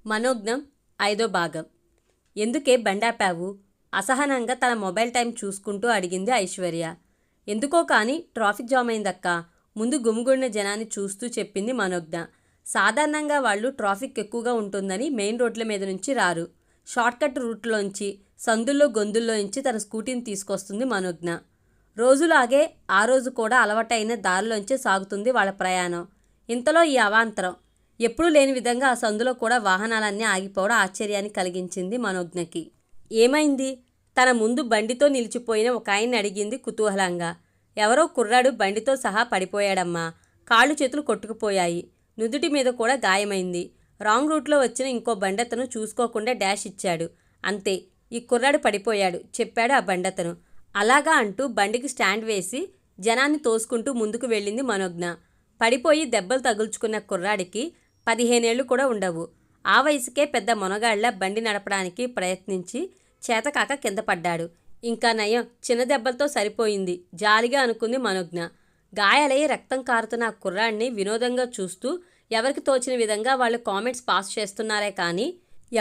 మనోజ్ఞం 5వ భాగం. ఎందుకే బండాపావు? అసహనంగా తన మొబైల్ టైం చూసుకుంటూ అడిగింది ఐశ్వర్య. ఎందుకో కానీ ట్రాఫిక్ జామ్ అయిందక్కా, ముందు గుమిగూడిన జనాన్ని చూస్తూ చెప్పింది మనోజ్ఞ. సాధారణంగా వాళ్ళు ట్రాఫిక్ ఎక్కువగా ఉంటుందని మెయిన్ రోడ్ల మీద నుంచి రారు. షార్ట్కట్ రూట్లోంచి, సందుల్లో గొంతుల్లోంచి తన స్కూటీని తీసుకొస్తుంది మనోజ్ఞ. రోజులాగే ఆ రోజు కూడా అలవాటైన దారిలోంచే సాగుతుంది వాళ్ళ ప్రయాణం. ఇంతలో ఈ అవాంతరం. ఎప్పుడూ లేని విధంగా ఆ సందులో కూడా వాహనాలన్నీ ఆగిపోవడం ఆశ్చర్యాన్ని కలిగించింది మనోజ్ఞకి. ఏమైంది? తన ముందు బండితో నిలిచిపోయిన ఒక ఆయన్ని అడిగింది కుతూహలంగా. ఎవరో కుర్రాడు బండితో సహా పడిపోయాడమ్మా. కాళ్ళు చేతులు కొట్టుకుపోయాయి. నుదుటి మీద కూడా గాయమైంది. రాంగ్ రూట్లో వచ్చిన ఇంకో బండతను చూసుకోకుండా డాష్ ఇచ్చాడు. అంతే, ఈ కుర్రాడు పడిపోయాడు చెప్పాడు ఆ బండతను. అలాగా అంటూ బండికి స్టాండ్ వేసి జనాన్ని తోసుకుంటూ ముందుకు వెళ్ళింది మనోజ్ఞ. పడిపోయి దెబ్బలు తగుల్చుకున్న కుర్రాడికి 15 ఏళ్ళు కూడా ఉండవు. ఆ వయసుకే పెద్ద మొనగాళ్ల బండి నడపడానికి ప్రయత్నించి చేతకాక కింద పడ్డాడు. ఇంకా నయం, చిన్న దెబ్బలతో సరిపోయింది జాలిగా అనుకుంది మనోజ్ఞ. గాయాలై రక్తం కారుతున్న ఆ కుర్రాడిని వినోదంగా చూస్తూ ఎవరికి తోచిన విధంగా వాళ్ళు కామెంట్స్ పాస్ చేస్తున్నారే కానీ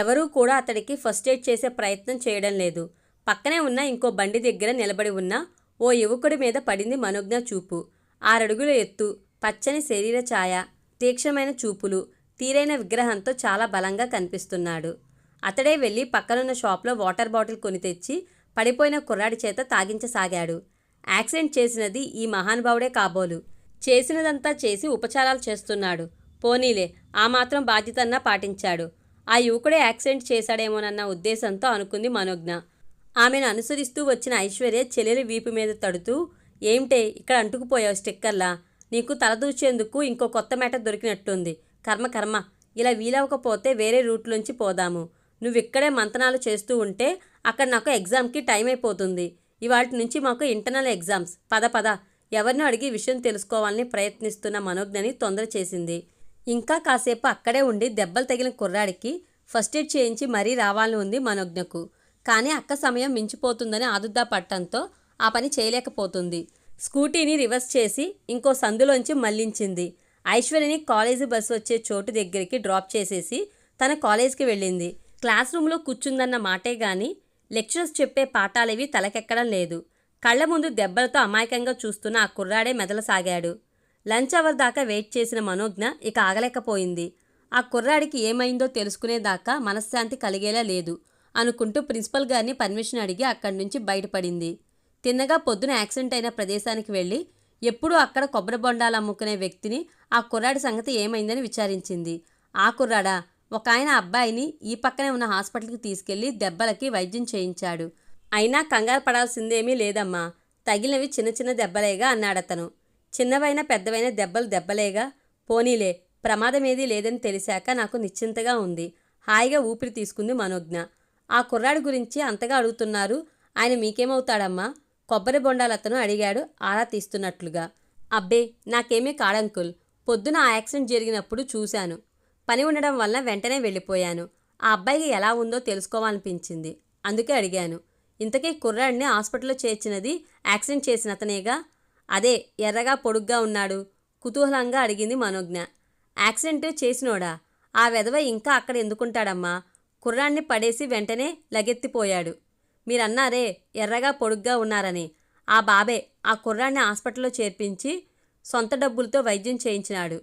ఎవరూ కూడా అతడికి ఫస్ట్ ఎయిడ్ చేసే ప్రయత్నం చేయడం లేదు. పక్కనే ఉన్న ఇంకో బండి దగ్గర నిలబడి ఉన్న ఓ యువకుడి మీద పడింది మనోజ్ఞ చూపు. 6 అడుగుల ఎత్తు, పచ్చని శరీర ఛాయ, తీక్షణమైన చూపులు, తీరైన విగ్రహంతో చాలా బలంగా కనిపిస్తున్నాడు. అతడే వెళ్ళి పక్కనున్న షాప్లో వాటర్ బాటిల్ కొని తెచ్చి పడిపోయిన కుర్రాడి చేత తాగించసాగాడు. యాక్సిడెంట్ చేసినది ఈ మహానుభావుడే కాబోలు. చేసినదంతా చేసి ఉపచారాలు చేస్తున్నాడు. పోనీలే, ఆ మాత్రం బాధ్యతన్నా పాటించాడు. ఆ యువకుడే యాక్సిడెంట్ చేశాడేమోనన్న ఉద్దేశంతో అనుకుంది మనోజ్ఞ. ఆమెను అనుసరిస్తూ వచ్చిన ఐశ్వర్య చెల్లెలి వీపు మీద తడుతూ, ఏమిటే ఇక్కడ అంటుకుపోయావు స్టిక్కర్లా? నీకు తలదూచేందుకు ఇంకో కొత్త మేట దొరికినట్టుంది. కర్మ, ఇలా వీలవకపోతే వేరే రూట్లోంచి పోదాము. నువ్విక్కడే మంతనాలు చేస్తూ ఉంటే అక్కడ నాకు ఎగ్జామ్కి టైం అయిపోతుంది. ఇవాటి నుంచి మాకు ఇంటర్నల్ ఎగ్జామ్స్. పద ఎవరినో అడిగి విషయం తెలుసుకోవాలని ప్రయత్నిస్తున్న మనోజ్ఞని తొందర చేసింది. ఇంకా కాసేపు అక్కడే ఉండి దెబ్బలు తగిలిన కుర్రాడికి ఫస్ట్ ఎయిడ్ చేయించి మరీ రావాలని ఉంది మనోజ్ఞకు. కానీ అక్క సమయం మించిపోతుందని ఆదుద్దా పట్టంతో ఆ పని చేయలేకపోతుంది. స్కూటీని రివర్స్ చేసి ఇంకో సందులోంచి మళ్లించింది. ఐశ్వర్యని కాలేజీ బస్సు వచ్చే చోటు దగ్గరికి డ్రాప్ చేసేసి తన కాలేజీకి వెళ్ళింది. క్లాస్ రూమ్లో కూర్చుందన్న మాటే గాని లెక్చరర్స్ చెప్పే పాఠాలేవి తలకెక్కడం లేదు. కళ్ల ముందు దెబ్బలతో అమాయకంగా చూస్తున్న ఆ కుర్రాడే మెదలసాగాడు. లంచ్ అవర్ దాకా వెయిట్ చేసిన మనోజ్ఞ ఇక ఆగలేకపోయింది. ఆ కుర్రాడికి ఏమైందో తెలుసుకునేదాకా మనశ్శాంతి కలిగేలా లేదు అనుకుంటూ ప్రిన్సిపల్ గారిని పర్మిషన్ అడిగి అక్కడి నుంచి బయటపడింది. తిన్నగా పొద్దున యాక్సిడెంట్ అయిన ప్రదేశానికి వెళ్ళి ఎప్పుడూ అక్కడ కొబ్బరి బొండాలు అమ్ముకునే వ్యక్తిని ఆ కుర్రాడి సంగతి ఏమైందని విచారించింది. ఆ కుర్రాడా? ఒక ఆయన అబ్బాయిని ఈ పక్కనే ఉన్న హాస్పిటల్కి తీసుకెళ్లి దెబ్బలకి వైద్యం చేయించాడు. అయినా కంగారు పడాల్సిందేమీ లేదమ్మా, తగిలినవి చిన్న చిన్న దెబ్బలేగా అన్నాడతను. చిన్నవైనా పెద్దవైన దెబ్బలేగా. పోనీలే, ప్రమాదమేదీ లేదని తెలిసాక నాకు నిశ్చింతగా ఉంది. హాయిగా ఊపిరి తీసుకుంది మనోజ్ఞ. ఆ కుర్రాడి గురించి అంతగా అడుగుతున్నారు, ఆయన మీకేమవుతాడమ్మా? కొబ్బరి బొండాలతను అడిగాడు ఆరా తీస్తున్నట్లుగా. అబ్బే, నాకేమీ కాడంకుల్. పొద్దున ఆ యాక్సిడెంట్ జరిగినప్పుడు చూశాను. పని ఉండడం వల్ల వెంటనే వెళ్ళిపోయాను. ఆ అబ్బాయికి ఎలా ఉందో తెలుసుకోవాలనిపించింది, అందుకే అడిగాను. ఇంతకీ కుర్రాడిని హాస్పిటల్లో చేర్చినది యాక్సిడెంట్ చేసిన అతనేగా? అదే, ఎర్రగా పొడుగ్గా ఉన్నాడు కుతూహలంగా అడిగింది మనోజ్ఞ. యాక్సిడెంట్ చేసినోడా? ఆ వెధవ ఇంకా అక్కడ ఎందుకుంటాడమ్మా? కుర్రాడిని పడేసి వెంటనే లగెత్తిపోయాడు. మీరన్నారే ఎర్రగా పొడుగ్గా ఉన్నారని, ఆ బాబే ఆ కుర్రాడిని హాస్పిటల్లో చేర్పించి సొంత డబ్బులతో వైద్యం చేయించినాడు.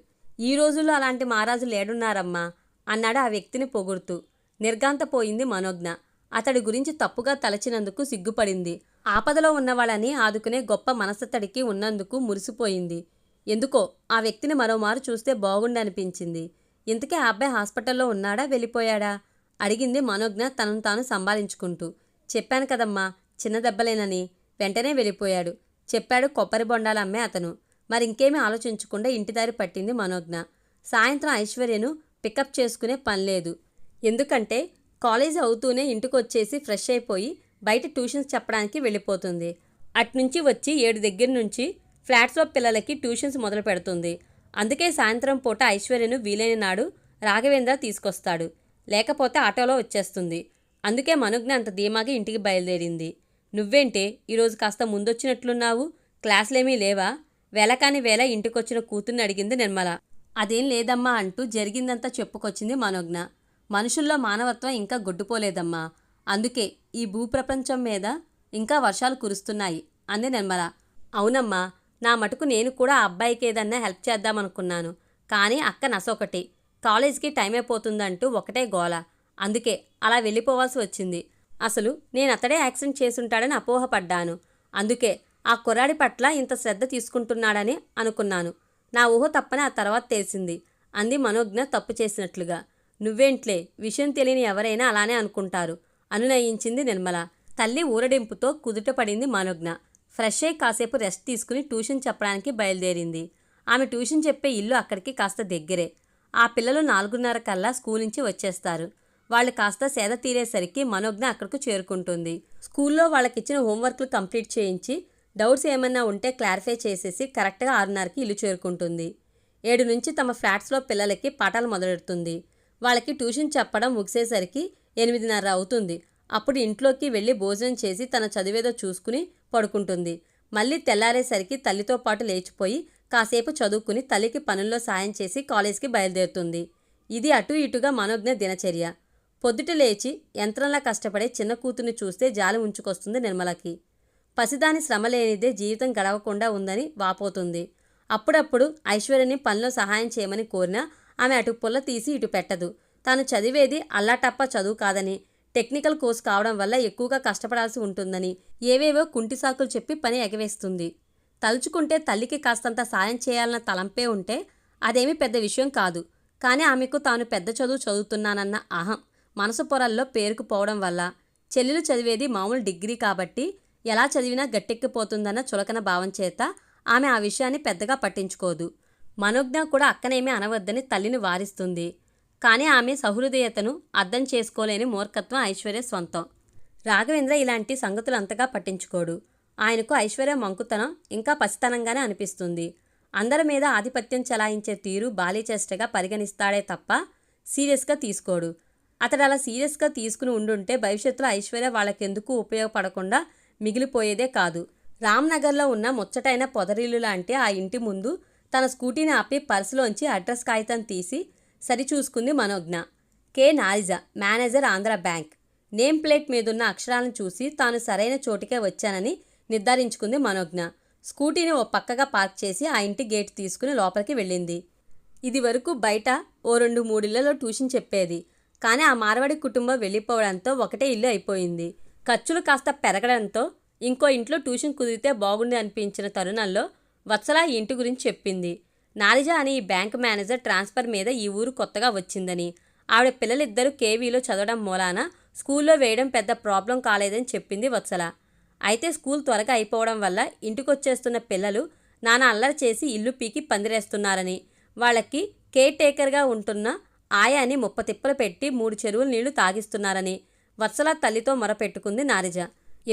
ఈ రోజుల్లో అలాంటి మహారాజు లేడున్నారమ్మా అన్నాడు ఆ వ్యక్తిని పొగుడుతూ. నిర్ఘాంతపోయింది మనోజ్ఞ. అతడి గురించి తప్పుగా తలచినందుకు సిగ్గుపడింది. ఆపదలో ఉన్నవాళ్ళని ఆదుకునే గొప్ప మనసతడికి ఉన్నందుకు మురిసిపోయింది. ఎందుకో ఆ వ్యక్తిని మరోమారు చూస్తే బాగుండనిపించింది. ఇంతకీ ఆ అబ్బాయి హాస్పిటల్లో ఉన్నాడా, వెళ్ళిపోయాడా? అడిగింది మనోజ్ఞ తనను తాను సంభాళించుకుంటూ. చెప్పాను కదమ్మా, చిన్న దెబ్బలేనని. వెంటనే వెళ్ళిపోయాడు చెప్పాడు కొబ్బరి బొండాలు అమ్మే అతను. మరింకేమీ ఆలోచించకుండా ఇంటిదారి పట్టింది మనోజ్ఞ. సాయంత్రం ఐశ్వర్యను పికప్ చేసుకునే పనిలేదు. ఎందుకంటే కాలేజీ అవుతూనే ఇంటికొచ్చేసి ఫ్రెష్ అయిపోయి బయట ట్యూషన్స్ చెప్పడానికి వెళ్ళిపోతుంది. అట్నుంచి వచ్చి 7 దగ్గర నుంచి ఫ్లాట్స్లో పిల్లలకి ట్యూషన్స్ మొదలు పెడుతుంది. అందుకే సాయంత్రం పూట ఐశ్వర్యను వీలైన నాడు రాఘవేంద్ర తీసుకొస్తాడు, లేకపోతే ఆటోలో వచ్చేస్తుంది. అందుకే మనోజ్ఞ అంత ధీమాగా ఇంటికి బయలుదేరింది. నువ్వేంటే ఈరోజు కాస్త ముందొచ్చినట్లున్నావు? క్లాసులేమీ లేవా? వేళకాని వేళ ఇంటికొచ్చిన కూతుర్ని అడిగింది నిర్మల. అదేం లేదమ్మా అంటూ జరిగిందంతా చెప్పుకొచ్చింది మనోజ్ఞ. మనుషుల్లో మానవత్వం ఇంకా గొడ్డుపోలేదమ్మా. అందుకే ఈ భూప్రపంచం మీద ఇంకా వర్షాలు కురుస్తున్నాయి అంది నిర్మల. అవునమ్మా, నా మటుకు నేను కూడా ఆ అబ్బాయికి ఏదన్నా హెల్ప్ చేద్దామనుకున్నాను. కానీ అక్క నసొకటి. కాలేజ్కి టైం అయిపోతుందంటూ ఒకటే గోల. అందుకే అలా వెళ్ళిపోవాల్సి వచ్చింది. అసలు నేను అతడే యాక్సిడెంట్ చేసుంటాడని అపోహపడ్డాను. అందుకే ఆ కుర్రాడి పట్ల ఇంత శ్రద్ధ తీసుకుంటున్నాడని అనుకున్నాను. నా ఊహ తప్పని ఆ తర్వాత తెలిసింది అంది మనోజ్ఞ తప్పు చేసినట్లుగా. నువ్వేంట్లే, విషయం తెలియని ఎవరైనా అలానే అనుకుంటారు అనునయించింది నిర్మల. తల్లి ఊరడింపుతో కుదుట పడింది మనోజ్ఞ. ఫ్రెష్ అయి కాసేపు రెస్ట్ తీసుకుని ట్యూషన్ చెప్పడానికి బయలుదేరింది. ఆమె ట్యూషన్ చెప్పే ఇల్లు అక్కడికి కాస్త దగ్గరే. ఆ పిల్లలు 4:30 కల్లా స్కూల్ నుంచి వచ్చేస్తారు. వాళ్ళు కాస్త సేద తీరేసరికి మనోజ్ఞ అక్కడికి చేరుకుంటుంది. స్కూల్లో వాళ్ళకిచ్చిన హోంవర్క్లు కంప్లీట్ చేయించి డౌట్స్ ఏమన్నా ఉంటే క్లారిఫై చేసేసి కరెక్ట్గా 6:30కి ఇల్లు చేరుకుంటుంది. 7 నుంచి తమ ఫ్లాట్స్లో పిల్లలకి పాఠాలు మొదలెడుతుంది. వాళ్ళకి ట్యూషన్ చెప్పడం ముగిసేసరికి 8:30 అవుతుంది. అప్పుడు ఇంట్లోకి వెళ్ళి భోజనం చేసి తన చదివేదో చూసుకుని పడుకుంటుంది. మళ్ళీ తెల్లారేసరికి తల్లితో పాటు లేచిపోయి కాసేపు చదువుకుని తల్లికి పనుల్లో సాయం చేసి కాలేజ్కి బయలుదేరుతుంది. ఇది అటు ఇటుగా మనోజ్ఞ దినచర్య. పొద్దుట లేచి యంత్రంలా కష్టపడే చిన్న కూతుర్ని చూస్తే జాలి ఉంచుకొస్తుంది నిర్మలకి. పసిదాని శ్రమ లేనిదే జీవితం గడవకుండా ఉందని వాపోతుంది. అప్పుడప్పుడు ఐశ్వర్యని పనిలో సహాయం చేయమని కోరినా ఆమె అటు పుల్ల తీసి ఇటు పెట్టదు. తాను చదివేది అల్లాటప్ప చదువు కాదని, టెక్నికల్ కోర్స్ కావడం వల్ల ఎక్కువగా కష్టపడాల్సి ఉంటుందని ఏవేవో కుంటి సాకులు చెప్పి పని ఎగవేస్తుంది. తలుచుకుంటే తల్లికి కాస్తంత సాయం చేయాలన్న తలంపే ఉంటే అదేమీ పెద్ద విషయం కాదు. కానీ ఆమెకు తాను పెద్ద చదువు చదువుతున్నానన్న అహం మనసు పొరల్లో పేరుకుపోవడం వల్ల, చెల్లెలు చదివేది మామూలు డిగ్రీ కాబట్టి ఎలా చదివినా గట్టెక్కిపోతుందన్న చులకన భావం చేత ఆమె ఆ విషయాన్ని పెద్దగా పట్టించుకోదు. మనోజ్ఞ కూడా అక్కనేమీ అనవద్దని తల్లిని వారిస్తుంది. కానీ ఆమె సహృదయతను అర్థం చేసుకోలేని మూర్ఖత్వం ఐశ్వర్య సొంతం. రాఘవేంద్ర ఇలాంటి సంగతులు అంతగా పట్టించుకోడు. ఆయనకు ఐశ్వర్య మంకుతనం ఇంకా పసితనంగానే అనిపిస్తుంది. అందరి మీద ఆధిపత్యం చలాయించే తీరు బాలీచేష్టగా పరిగణిస్తాడే తప్ప సీరియస్గా తీసుకోడు. అతడు అలా సీరియస్గా తీసుకుని ఉండుంటే భవిష్యత్తులో ఐశ్వర్య వాళ్ళకెందుకు ఉపయోగపడకుండా మిగిలిపోయేదే కాదు. రామ్నగర్లో ఉన్న ముచ్చటైన పొదరిల్లు లాంటి ఆ ఇంటి ముందు తన స్కూటీని ఆపి పర్సులోంచి అడ్రస్ కాగితం తీసి సరిచూసుకుంది Manognya. K. Narija, manager, Andhra bank. Name plate మీదున్న అక్షరాలను చూసి తాను సరైన చోటికే వచ్చానని నిర్ధారించుకుంది మనోజ్ఞ. స్కూటీని ఓ పక్కగా పార్క్ చేసి ఆ ఇంటి గేట్ తీసుకుని లోపలికి వెళ్ళింది. ఇది వరకు బయట ఓ 2-3 ఇళ్లలో ట్యూషన్ చెప్పేది. కానీ ఆ మార్వాడి కుటుంబం వెళ్ళిపోవడంతో ఒకటే ఇల్లు అయిపోయింది. ఖర్చులు కాస్త పెరగడంతో ఇంకో ఇంట్లో ట్యూషన్ కుదిరితే బాగుండి అనిపించిన తరుణంలో వత్సల ఈ ఇంటి గురించి చెప్పింది. నారిజ అని ఈ బ్యాంక్ మేనేజర్ ట్రాన్స్ఫర్ మీద ఈ ఊరు కొత్తగా వచ్చిందని, ఆవిడ పిల్లలిద్దరూ కేవీలో చదవడం మూలాన స్కూల్లో వేయడం పెద్ద ప్రాబ్లం కాలేదని చెప్పింది వత్సల. అయితే స్కూల్ త్వరగా అయిపోవడం వల్ల ఇంటికొచ్చేస్తున్న పిల్లలు నానా అల్లరి చేసి ఇల్లు పీకి పందిరేస్తున్నారని, వాళ్ళకి కేర్ టేకర్గా ఉంటున్న ఆయాని ముప్పతిప్పలు పెట్టి 3 చెరువుల నీళ్లు తాగిస్తున్నారని వత్సల తల్లితో మొరపెట్టుకుంది నారిజ.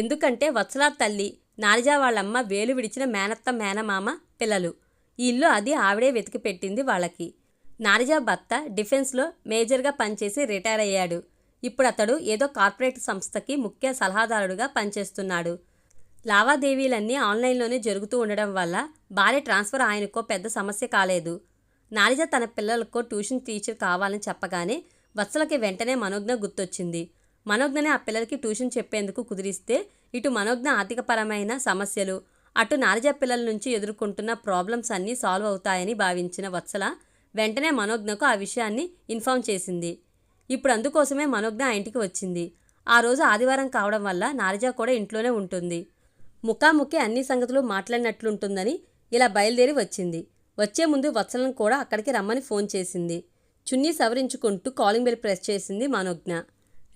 ఎందుకంటే వత్సల తల్లి, నారిజ వాళ్ళమ్మ వేలు విడిచిన మేనత్త మేనమామ పిల్లలు. ఈ ఇల్లు అది ఆవిడే వెతికి పెట్టింది వాళ్ళకి. నారిజ భర్త డిఫెన్స్లో మేజర్గా పనిచేసి రిటైర్ అయ్యాడు. ఇప్పుడు అతడు ఏదో కార్పొరేట్ సంస్థకి ముఖ్య సలహాదారుడుగా పనిచేస్తున్నాడు. లావాదేవీలన్నీ ఆన్లైన్లోనే జరుగుతూ ఉండడం వల్ల భార్య ట్రాన్స్ఫర్ ఆయనకో పెద్ద సమస్య కాలేదు. నారిజ తన పిల్లలకో ట్యూషన్ టీచర్ కావాలని చెప్పగానే వత్సలకి వెంటనే మనోజ్ఞ గుర్తొచ్చింది. మనోజ్ఞనే ఆ పిల్లలకి ట్యూషన్ చెప్పేందుకు కుదిరిస్తే ఇటు మనోజ్ఞ ఆర్థికపరమైన సమస్యలు, అటు నారిజ పిల్లల నుంచి ఎదుర్కొంటున్న ప్రాబ్లమ్స్ అన్నీ సాల్వ్ అవుతాయని భావించిన వత్సల వెంటనే మనోజ్ఞకు ఆ విషయాన్ని ఇన్ఫార్మ్ చేసింది. ఇప్పుడు అందుకోసమే మనోజ్ఞ ఆ ఇంటికి వచ్చింది. ఆ రోజు ఆదివారం కావడం వల్ల నారిజ కూడా ఇంట్లోనే ఉంటుంది. ముఖాముఖి అన్ని సంగతులు మాట్లాడినట్లుంటుందని ఇలా బయలుదేరి వచ్చింది. వచ్చే ముందు వత్సలను కూడా అక్కడికి రమ్మని ఫోన్ చేసింది. చున్నీ సవరించుకుంటూ కాలింగ్ బెల్ ప్రెస్ చేసింది మనోజ్ఞ.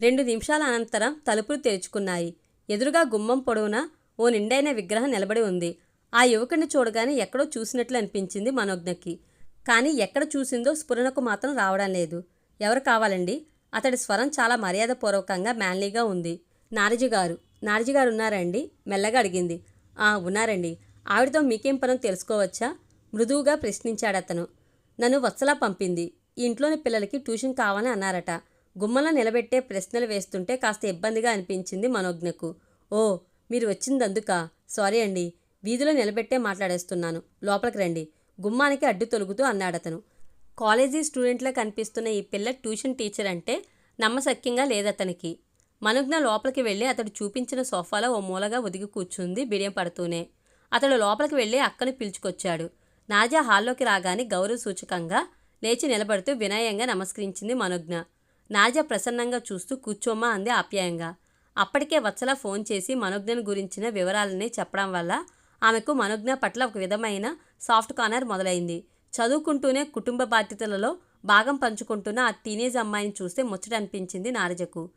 2 నిమిషాల అనంతరం తలుపులు తెరుచుకున్నాయి. ఎదురుగా గుమ్మం పొడవునా ఓ నిండైన విగ్రహం నిలబడి ఉంది. ఆ యువకుడిని చూడగానే ఎక్కడో చూసినట్లు అనిపించింది మనోజ్ఞకి. కానీ ఎక్కడ చూసిందో స్ఫురణకు మాత్రం రావడం లేదు. ఎవరు కావాలండి? అతడి స్వరం చాలా మర్యాదపూర్వకంగా మ్యాన్లీగా ఉంది. నారిజి గారు ఉన్నారండి? మెల్లగా అడిగింది. ఉన్నారండి. ఆవిడతో మీకేం పనో తెలుసుకోవచ్చా? మృదువుగా ప్రశ్నించాడతను. నన్ను వత్సల పంపింది. ఈ ఇంట్లోని పిల్లలకి ట్యూషన్ కావాలని అన్నారట. గుమ్మంలో నిలబెట్టే ప్రశ్నలు వేస్తుంటే కాస్త ఇబ్బందిగా అనిపించింది మనోజ్ఞకు. ఓ, మీరు వచ్చిందందుకా? సారీ అండి, వీధిలో నిలబెట్టే మాట్లాడేస్తున్నాను. లోపలికి రండి, గుమ్మానికి అడ్డు తొలుగుతూ అన్నాడతను. కాలేజీ స్టూడెంట్లా కనిపిస్తున్న ఈ పిల్ల ట్యూషన్ టీచర్ అంటే నమ్మశక్యంగా లేదతనికి. మనోజ్ఞ లోపలికి వెళ్ళి అతడు చూపించిన సోఫాలో ఓ మూలగా ఒదిగి కూర్చుంది బిడియం పడుతూనే. అతడు లోపలికి వెళ్ళి అక్కను పిలుచుకొచ్చాడు. నాజా హాల్లోకి రాగానే గౌరవ సూచకంగా లేచి నిలబడుతూ వినయంగా నమస్కరించింది మనోజ్ఞ. నాజా ప్రసన్నంగా చూస్తూ కూర్చోమ్మా అంది ఆప్యాయంగా. అప్పటికే వత్సల ఫోన్ చేసి మనోజ్ఞను గురించిన వివరాలన్నీ చెప్పడం వల్ల ఆమెకు మనోజ్ఞ పట్ల ఒక విధమైన సాఫ్ట్ కార్నర్ మొదలైంది. చదువుకుంటూనే కుటుంబ బాధ్యతలలో భాగం పంచుకుంటున్న ఆ టీనేజ్ అమ్మాయిని చూస్తే ముచ్చట అనిపించింది నారజకు.